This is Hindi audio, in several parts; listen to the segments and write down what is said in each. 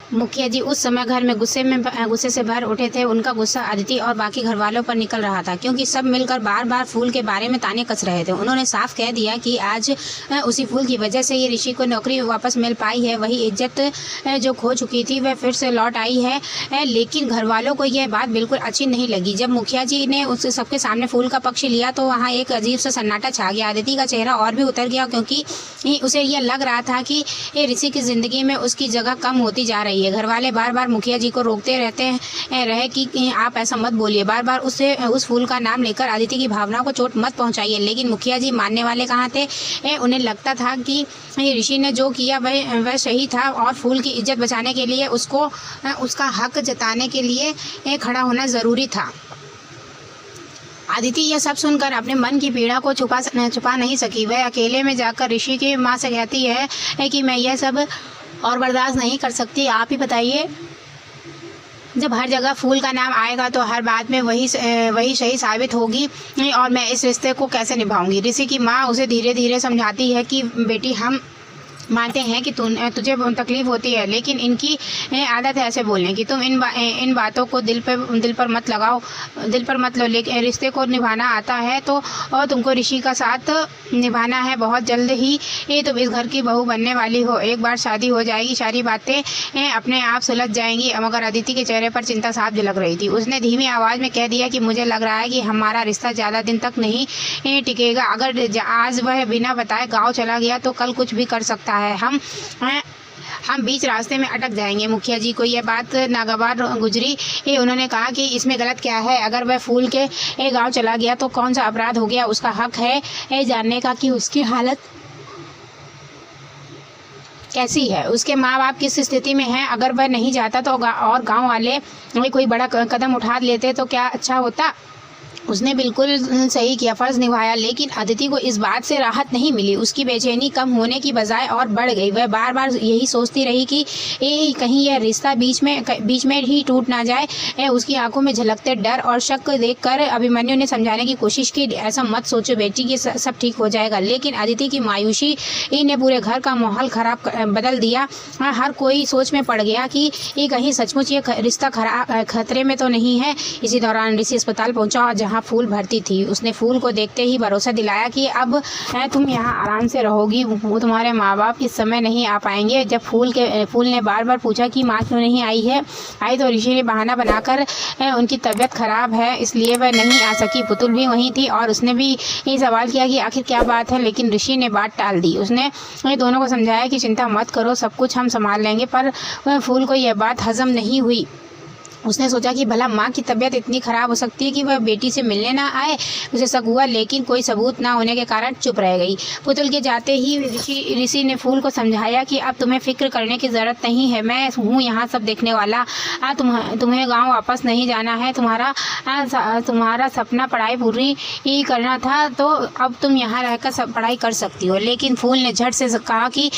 मुखिया जी उस समय घर में गुस्से से भर उठे थे। उनका गुस्सा अदिति और बाकी घर वालों पर निकल रहा था, क्योंकि सब मिलकर बार बार फूल के बारे में ताने कस रहे थे। उन्होंने साफ कह दिया कि आज उसी फूल की वजह से ये ऋषि को नौकरी वापस मिल पाई है। वही इज्जत जो खो चुकी थी वह फिर से लौट आई है। लेकिन घर वालों को यह बात बिल्कुल अच्छी नहीं लगी। जब मुखिया जी ने उस सबके सामने फूल का पक्ष लिया तो वहाँ एक अजीब सा सन्नाटा छा गया। अदिति का चेहरा और भी उतर गया, क्योंकि उसे यह लग रहा था कि ऋषि की जिंदगी में उसकी जगह कम होती जा रही है। घर वाले बार बार मुखिया जी को रोकते रहे कि आप ऐसा मत बोलिए, बार बार उस फूल का नाम लेकर अदिति की भावनाओं को चोट मत पहुंचाइए। लेकिन मुखिया जी मानने वाले कहाँ थे। उन्हें लगता था कि ऋषि ने जो किया वह सही था और फूल की इज्जत बचाने के लिए उसका हक जताने के लिए खड़ा होना ज़रूरी था। अदिति यह सब सुनकर अपने मन की पीड़ा को छुपा नहीं सकी। वह अकेले में जाकर ऋषि की माँ से कहती है कि मैं यह सब और बर्दाश्त नहीं कर सकती। आप ही बताइए, जब हर जगह फूल का नाम आएगा तो हर बात में वही सही साबित होगी और मैं इस रिश्ते को कैसे निभाऊंगी। ऋषि की माँ उसे धीरे धीरे समझाती है कि बेटी, हम मानते हैं कि तुझे तकलीफ होती है, लेकिन इनकी आदत है ऐसे बोलने की। तुम इन बातों को दिल पर मत लो। लेकिन रिश्ते को निभाना आता है तो और तुमको ऋषि का साथ निभाना है। बहुत जल्द ही तुम इस घर की बहू बनने वाली हो। एक बार शादी हो जाएगी, सारी बातें अपने आप सुलझ जाएंगी। मगर अदिति के चेहरे पर चिंता साफ झलक रही थी। उसने धीमी आवाज़ में कह दिया कि मुझे लग रहा है कि हमारा रिश्ता ज़्यादा दिन तक नहीं टिकेगा। अगर आज वह बिना बताए गाँव चला गया तो कल कुछ भी कर सकता है। हम बीच रास्ते में अटक जाएंगे। मुखिया जी को यह बात नागवार गुजरी। उन्होंने कहा कि इसमें गलत क्या है। अगर वह फूल के गांव चला गया तो कौन सा अपराध हो गया। उसका हक है जानने का कि उसकी हालत कैसी है, उसके माँ बाप किस स्थिति में हैं। अगर वह नहीं जाता तो और गांव वाले कोई बड़ा कदम उठा लेते तो क्या अच्छा होता। उसने बिल्कुल सही किया, फ़र्ज़ निभाया। लेकिन अदिति को इस बात से राहत नहीं मिली। उसकी बेचैनी कम होने की बजाय और बढ़ गई। वह बार बार यही सोचती रही कि कहीं यह रिश्ता बीच में ही टूट ना जाए। उसकी आंखों में झलकते डर और शक देखकर अभिमन्यु ने समझाने की कोशिश की, ऐसा मत सोचो बेटी, कि सब ठीक हो जाएगा। लेकिन अदिति की मायूसी ने पूरे घर का माहौल बदल दिया। हर कोई सोच में पड़ गया कि कहीं सचमुच ये रिश्ता खतरे में तो नहीं है। इसी दौरान ऋषि अस्पताल पहुंचा जहाँ फूल भरती थी। उसने फूल को देखते ही भरोसा दिलाया कि अब तुम यहाँ आराम से रहोगी। वो तुम्हारे माँ बाप इस समय नहीं आ पाएंगे। जब फूल ने बार बार पूछा कि माँ क्यों नहीं आई तो ऋषि ने बहाना बनाकर उनकी तबीयत खराब है इसलिए वह नहीं आ सकी। पुतुल भी वहीं थी और उसने भी ये सवाल किया कि आखिर क्या बात है, लेकिन ऋषि ने बात टाल दी। उसने दोनों को समझाया कि चिंता मत करो, सब कुछ हम संभाल लेंगे। पर फूल को यह बात हजम नहीं हुई। उसने सोचा कि भला माँ की तबीयत इतनी ख़राब हो सकती है कि वह बेटी से मिलने ना आए। उसे शक हुआ, लेकिन कोई सबूत ना होने के कारण चुप रह गई। पुतुल के जाते ही ऋषि ने फूल को समझाया कि अब तुम्हें फिक्र करने की ज़रूरत नहीं है, मैं हूँ यहाँ सब देखने वाला। तुम्हें गांव वापस नहीं जाना है। तुम्हारा सपना पढ़ाई पूरी करना था तो अब तुम यहाँ रहकर सब पढ़ाई कर सकती हो। लेकिन फूल ने झट से कहा कि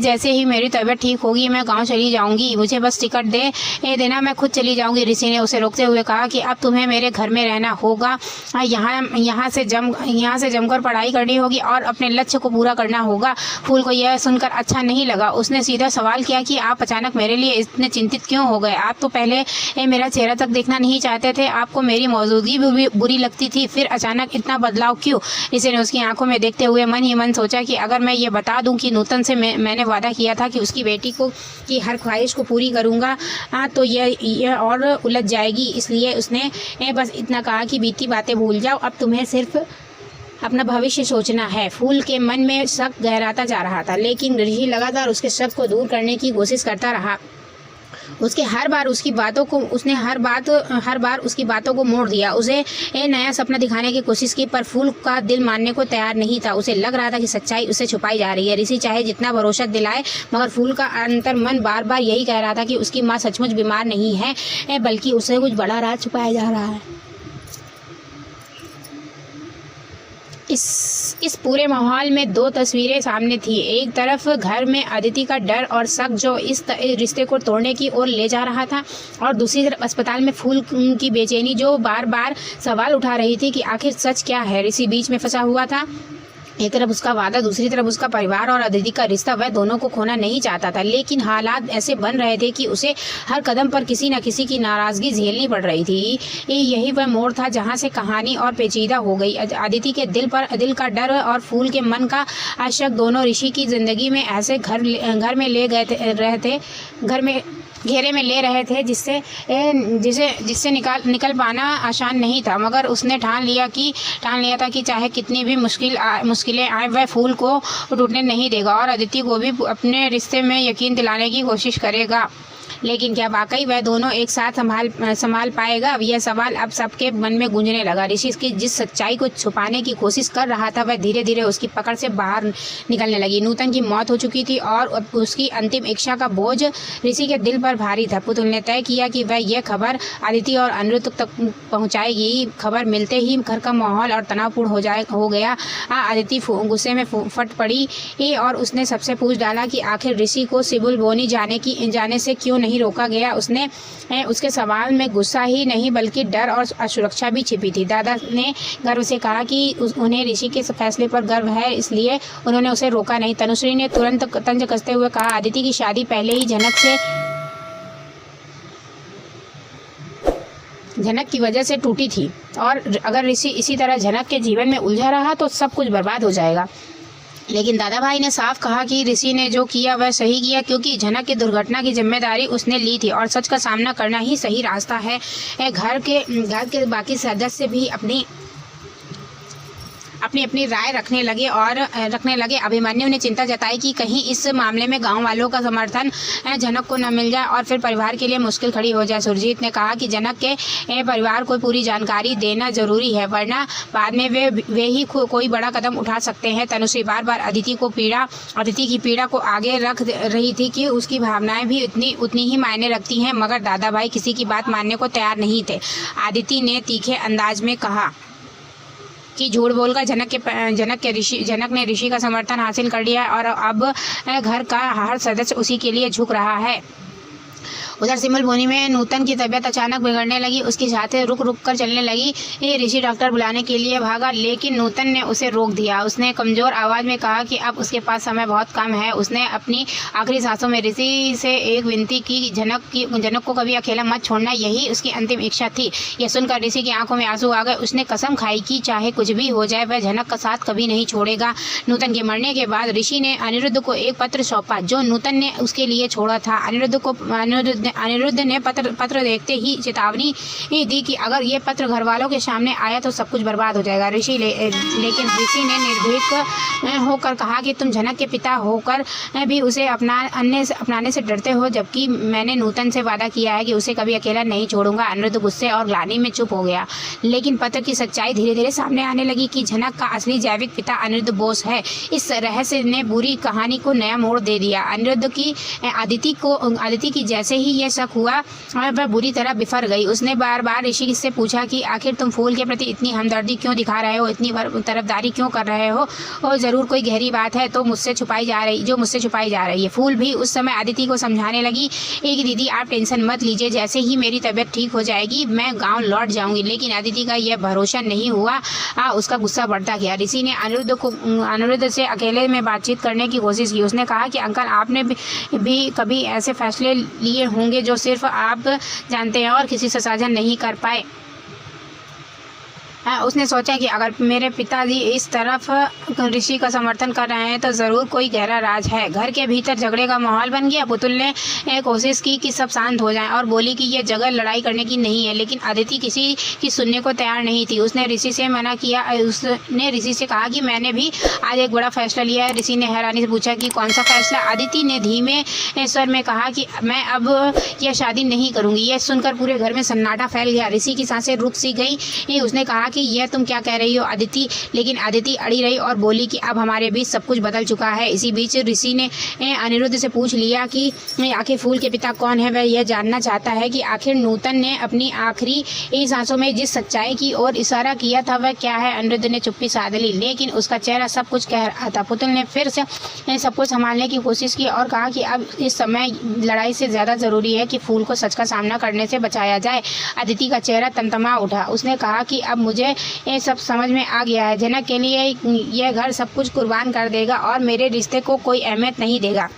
जैसे ही मेरी तबीयत ठीक होगी मैं गाँव चली जाऊँगी, मुझे बस टिकट देना, मैं खुद चली जाऊँगी। ऋषि ने उसे रोकते हुए कहा कि अब तुम्हें मेरे घर में रहना होगा। यहाँ से जमकर पढ़ाई करनी होगी और अपने लक्ष्य को पूरा करना होगा। फूल को यह सुनकर अच्छा नहीं लगा। उसने सीधा सवाल किया कि आप अचानक मेरे लिए इतने चिंतित क्यों हो गए। आप तो पहले मेरा चेहरा तक देखना नहीं चाहते थे, आपको मेरी मौजूदगी भी बुरी लगती थी, फिर अचानक इतना बदलाव क्यों। ऋषि ने उसकी आंखों में देखते हुए मन ही मन सोचा कि अगर मैं ये बता दूं कि नूतन से मैंने वादा किया था कि उसकी बेटी की हर ख्वाहिश को पूरी करूँगा तो यह और उलझ जाएगी। इसलिए उसने बस इतना कहा कि बीती बातें भूल जाओ, अब तुम्हें सिर्फ अपना भविष्य सोचना है। फूल के मन में शक गहराता जा रहा था, लेकिन ऋषि लगातार उसके शक को दूर करने की कोशिश करता रहा। उसने हर बार उसकी बातों को मोड़ दिया। उसे नया सपना दिखाने की कोशिश की, पर फूल का दिल मानने को तैयार नहीं था। उसे लग रहा था कि सच्चाई उसे छुपाई जा रही है। ऋषि चाहे जितना भरोसा दिलाए, मगर फूल का अंतर मन बार बार यही कह रहा था कि उसकी माँ सचमुच बीमार नहीं है, बल्कि उसे कुछ बड़ा राज छुपाया जा रहा है। इस पूरे माहौल में दो तस्वीरें सामने थी। एक तरफ घर में अदिति का डर और शक जो इस रिश्ते को तोड़ने की ओर ले जा रहा था, और दूसरी तरफ अस्पताल में फूल की बेचैनी जो बार बार सवाल उठा रही थी कि आखिर सच क्या है। ऋषि बीच में फंसा हुआ था। एक तरफ उसका वादा, दूसरी तरफ उसका परिवार और अदिति का रिश्ता, वह दोनों को खोना नहीं चाहता था। लेकिन हालात ऐसे बन रहे थे कि उसे हर कदम पर किसी न किसी की नाराजगी झेलनी पड़ रही थी। यही वह मोड़ था जहां से कहानी और पेचीदा हो गई। अदिति के दिल का डर और फूल के मन का शक दोनों ऋषि की जिंदगी में ऐसे घर में ले रहे थे जिससे निकल पाना आसान नहीं था। मगर उसने ठान लिया था कि चाहे कितनी भी मुश्किलें आए, वह फूल को टूटने नहीं देगा और अदिति को भी अपने रिश्ते में यकीन दिलाने की कोशिश करेगा। लेकिन क्या वाकई वह दोनों एक साथ संभाल पाएगा? अब यह सवाल अब सबके मन में गूंजने लगा। ऋषि की जिस सच्चाई को छुपाने की कोशिश कर रहा था, वह धीरे धीरे उसकी पकड़ से बाहर निकलने लगी। नूतन की मौत हो चुकी थी और उसकी अंतिम इच्छा का बोझ ऋषि के दिल पर भारी था। पुतुल ने तय किया कि वह यह खबर अदिति और अनिरुद्ध तक पहुँचाएगी। खबर मिलते ही घर का माहौल और तनावपूर्ण हो गया। अदिति गुस्से में फट पड़ी और उसने सबसे पूछ डाला कि आखिर ऋषि को सिबुलबोनी जाने से क्यों नहीं रोका गया। उसके सवाल में गुस्सा ही नहीं बल्कि डर और असुरक्षा भी छिपी थी। दादा ने गर्व से कहा कि उन्हें ऋषि के फैसले पर गर्व है, इसलिए उन्होंने उसे रोका नहीं। तनुश्री ने तुरंत तंज कसते हुए कहा, अदिति की शादी पहले ही जनक की वजह से टूटी थी और अगर ऋषि इसी तरह जनक के जीवन में उलझा रहा तो सब कुछ बर्बाद हो जाएगा। लेकिन दादा भाई ने साफ कहा कि ऋषि ने जो किया वह सही किया, क्योंकि जनक की दुर्घटना की जिम्मेदारी उसने ली थी और सच का सामना करना ही सही रास्ता है। घर के बाकी सदस्य भी अपनी राय रखने लगे। अभिमन्यु ने चिंता जताई कि कहीं इस मामले में गांव वालों का समर्थन जनक को न मिल जाए और फिर परिवार के लिए मुश्किल खड़ी हो जाए। सुरजीत ने कहा कि जनक के परिवार को पूरी जानकारी देना जरूरी है, वरना बाद में वे ही कोई बड़ा कदम उठा सकते हैं। तनुश्री बार बार अदिति की पीड़ा को आगे रख रही थी कि उसकी भावनाएं भी उतनी ही मायने रखती हैं, मगर दादा भाई किसी की बात मानने को तैयार नहीं थे। अदिति ने तीखे अंदाज में कहा कि झूठ बोलकर जनक ने ऋषि का समर्थन हासिल कर लिया है और अब घर का हर सदस्य उसी के लिए झुक रहा है। उधर सिबुलबोनी में नूतन की तबीयत अचानक बिगड़ने लगी। उसकी सांसें रुक कर चलने लगी। ऋषि डॉक्टर बुलाने के लिए भागा, लेकिन नूतन ने उसे रोक दिया। उसने कमजोर आवाज में कहा कि अब उसके पास समय बहुत कम है। उसने अपनी आखिरी सांसों में ऋषि से एक विनती की, जनक को कभी अकेला मत छोड़ना, यही उसकी अंतिम इच्छा थी। यह सुनकर ऋषि की आंखों में आंसू आ गए। उसने कसम खाई कि चाहे कुछ भी हो जाए वह जनक का साथ कभी नहीं छोड़ेगा। नूतन के मरने के बाद ऋषि ने अनिरुद्ध को एक पत्र सौंपा जो नूतन ने उसके लिए छोड़ा था। अनिरुद्ध ने पत्र देखते ही चेतावनी दी कि अगर ये पत्र घर वालों के सामने आया तो सब कुछ बर्बाद हो जाएगा। लेकिन ऋषि ने निर्भीक होकर कहा कि तुम जनक के पिता होकर भी उसे अपनाने से डरते हो, जबकि मैंने नूतन से वादा किया है कि उसे कभी अकेला नहीं छोड़ूंगा। अनिरुद्ध गुस्से और ग्लानि में चुप हो गया, लेकिन पत्र की सच्चाई धीरे धीरे सामने आने लगी कि जनक का असली जैविक पिता अनिरुद्ध बोस है। इस रहस्य ने पूरी कहानी को नया मोड़ दे दिया। अनिरुद्ध की अदिति की जैसे ही यह शक हुआ वह बुरी तरह बिफर गई। उसने बार बार ऋषि से पूछा कि आखिर तुम फूल के प्रति इतनी हमदर्दी क्यों दिखा रहे हो, इतनी तरफदारी क्यों कर रहे हो, और जरूर कोई गहरी बात है तो मुझसे छुपाई जा रही है। फूल भी उस समय अदिति को समझाने लगी, एक दीदी आप टेंशन मत लीजिए, जैसे ही मेरी तबीयत ठीक हो जाएगी मैं गाँव लौट जाऊंगी। लेकिन अदिति का यह भरोसा नहीं हुआ। उसका गुस्सा बढ़ता गया। ऋषि ने अनिरुद्ध से अकेले में बातचीत करने की कोशिश की। उसने कहा कि अंकल, आपने भी कभी ऐसे फैसले लिए होंगे जो सिर्फ आप जानते हैं और किसी से साझा नहीं कर पाए। उसने सोचा कि अगर मेरे पिताजी इस तरफ ऋषि का समर्थन कर रहे हैं तो ज़रूर कोई गहरा राज है। घर के भीतर झगड़े का माहौल बन गया। पुतुल ने कोशिश की कि सब शांत हो जाएं और बोली कि यह जगह लड़ाई करने की नहीं है, लेकिन अदिति किसी की सुनने को तैयार नहीं थी। उसने ऋषि से मना किया। उसने ऋषि से कहा कि मैंने भी आज एक बड़ा फैसला लिया है। ऋषि ने हैरानी से पूछा कि कौन सा फैसला? अदिति ने धीमे स्वर में कहा कि मैं अब यह शादी नहीं करूँगी। यह सुनकर पूरे घर में सन्नाटा फैल गया। ऋषि की सांसें रुक सी गई। उसने कहा कि यह तुम क्या कह रही हो अदिति? लेकिन अदिति अड़ी रही और बोली कि अब हमारे बीच सब कुछ बदल चुका है। इसी बीच ऋषि ने अनिरुद्ध से पूछ लिया कि आखिर फूल के पिता कौन है। वह यह जानना चाहता है कि आखिर नूतन ने अपनी आखिरी सांसों में जिस सच्चाई की ओर इशारा किया था वह क्या है। अनिरुद्ध ने चुप्पी साध ली, लेकिन उसका चेहरा सब कुछ कह रहा था। पुतुल ने फिर से सब कुछ संभालने की कोशिश की और कहा कि अब इस समय लड़ाई से ज़्यादा ज़रूरी है कि फूल को सच का सामना करने से बचाया जाए। अदिति का चेहरा तमतमा उठा। उसने कहा कि अब मुझे ये सब समझ में आ गया है। जनक के लिए यह घर सब कुछ कुर्बान कर देगा और मेरे रिश्ते को कोई अहमियत नहीं देगा।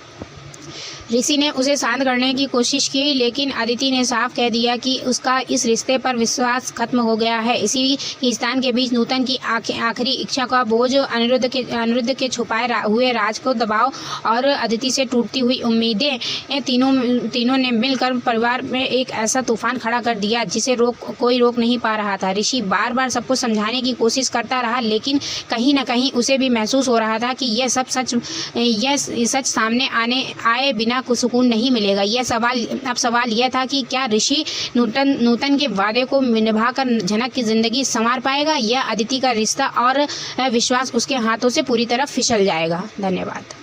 ऋषि ने उसे शांत करने की कोशिश की, लेकिन अदिति ने साफ कह दिया कि उसका इस रिश्ते पर विश्वास खत्म हो गया है। इसी खींचतान के बीच नूतन की आखिरी इच्छा का बोझ अनिरुद्ध के छुपाए हुए राज को दबाव और अदिति से टूटती हुई उम्मीदें तीनों ने मिलकर परिवार में एक ऐसा तूफान खड़ा कर दिया जिसे कोई रोक नहीं पा रहा था। ऋषि बार बार सबको समझाने की कोशिश करता रहा, लेकिन कहीं न कहीं उसे भी महसूस हो रहा था कि यह सच सामने आए बिना को सुकून नहीं मिलेगा। अब सवाल यह था कि क्या ऋषि नूतन के वादे को निभाकर जनक की जिंदगी संवार पाएगा या अदिति का रिश्ता और विश्वास उसके हाथों से पूरी तरह फिसल जाएगा। धन्यवाद।